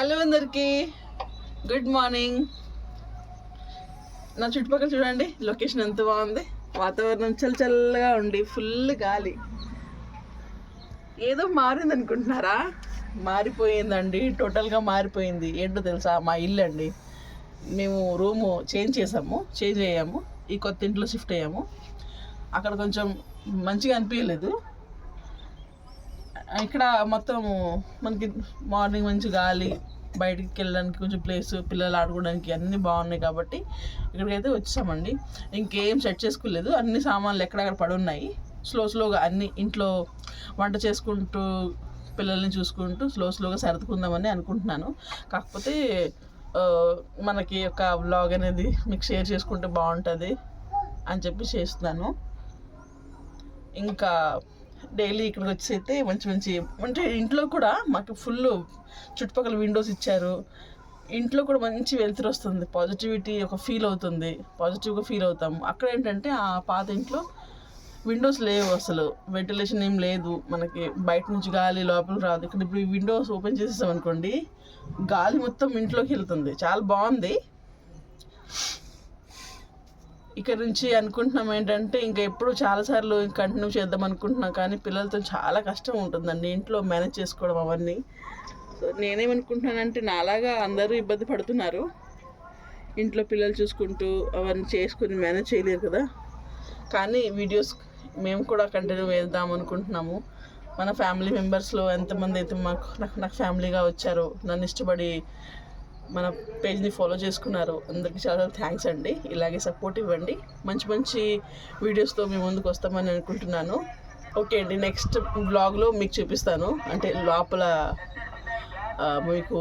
Hello అందరికీ, good morning. నా చుట్టుపక్కల చూడండి, లొకేషన్ ఎంత బాగుంది. వాతావరణం చల్లగా ఉండి ఫుల్ గాలి. ఏదో మారింది అనుకుంటున్నారా? మారిపోయిందండి, టోటల్గా మారిపోయింది. ఏంటో తెలుసా, మా ఇల్లు అండి. మేము రూము చేంజ్ అయ్యాము. ఈ కొత్త ఇంట్లో షిఫ్ట్ అయ్యాము. అక్కడ కొంచెం మంచిగా అనిపించలేదు. ఇక్కడ మొత్తం మనకి మార్నింగ్ మంచి గాలి, బయటికి వెళ్ళడానికి కొంచెం ప్లేస్, పిల్లలు ఆడుకోవడానికి అన్నీ బాగున్నాయి కాబట్టి ఇక్కడికైతే వచ్చామండి. ఇంకేం సెట్ చేసుకోలేదు. అన్ని సామాన్లు ఎక్కడెక్కడ పడి ఉన్నాయి. స్లోగా అన్ని ఇంట్లో వంట చేసుకుంటూ పిల్లల్ని చూసుకుంటూ స్లోగా సర్దుకుందామని అనుకుంటున్నాను. కాకపోతే మనకి ఒక వ్లాగ్ అనేది మీకు షేర్ చేసుకుంటే బాగుంటుంది అని చెప్పి చేస్తున్నాను. ఇంకా డైలీ ఇక్కడికి వచ్చి అయితే మంచి అంటే ఇంట్లో కూడా మాకు ఫుల్ చుట్టుపక్కల విండోస్ ఇచ్చారు. ఇంట్లో కూడా మంచి వెలుతురు వస్తుంది, పాజిటివిటీ ఒక ఫీల్ అవుతుంది, పాజిటివ్గా ఫీల్ అవుతాము. అక్కడ ఏంటంటే ఆ పాత ఇంట్లో విండోస్ లేవు, అసలు వెంటిలేషన్ ఏం లేదు, మనకి బయట నుంచి గాలి లోపలికి రాదు. ఇక్కడ ఇప్పుడు ఈ విండోస్ ఓపెన్ చేసేసాం అనుకోండి, గాలి మొత్తం ఇంట్లోకి వెళ్తుంది. చాలా బాగుంది. ఇక్కడ నుంచి అనుకుంటున్నాం ఏంటంటే ఇంకా ఎప్పుడు చాలాసార్లు కంటిన్యూ చేద్దాం అనుకుంటున్నాం, కానీ పిల్లలతో చాలా కష్టం ఉంటుందండి ఇంట్లో మేనేజ్ చేసుకోవడం అవన్నీ. సో నేనేమనుకుంటున్నానంటే నాలాగా అందరూ ఇబ్బంది పడుతున్నారు, ఇంట్లో పిల్లలు చూసుకుంటూ అవన్నీ చేసుకుని మేనేజ్ చేయలేరు కదా. కానీ వీడియోస్ మేము కూడా కంటిన్యూ చేద్దాం అనుకుంటున్నాము. మన ఫ్యామిలీ మెంబర్స్లో ఎంతమంది అయితే నాకు ఫ్యామిలీగా వచ్చారో, నన్ను ఇష్టపడి మన పేజ్ని ఫాలో చేసుకున్నారు, అందరికీ చాలా థ్యాంక్స్ అండి. ఇలాగే సపోర్ట్ ఇవ్వండి. మంచి వీడియోస్తో మీ ముందుకు వస్తామని అనుకుంటున్నాను. ఓకే అండి, నెక్స్ట్ బ్లాగ్లో మీకు చూపిస్తాను. అంటే లోపల మీకు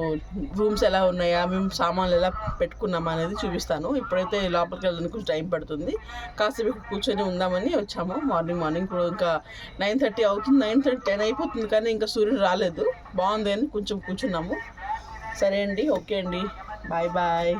రూమ్స్ ఎలా ఉన్నాయా, మేము సామాన్లు ఎలా పెట్టుకున్నామా అనేది చూపిస్తాను. ఇప్పుడైతే లోపలికి వెళ్ళడానికి కొంచెం టైం పడుతుంది. కాసేపు ఇక్కడ కూర్చొని ఉందామని వచ్చాము. మార్నింగ్ కూడా ఇంకా 9:30 అవుతుంది, 9:10 అయిపోతుంది, కానీ ఇంకా సూర్యుడు రాలేదు. బాగుంది అని కొంచెం కూర్చున్నాము. సరే అండి, ఓకే అండి, బాయ్.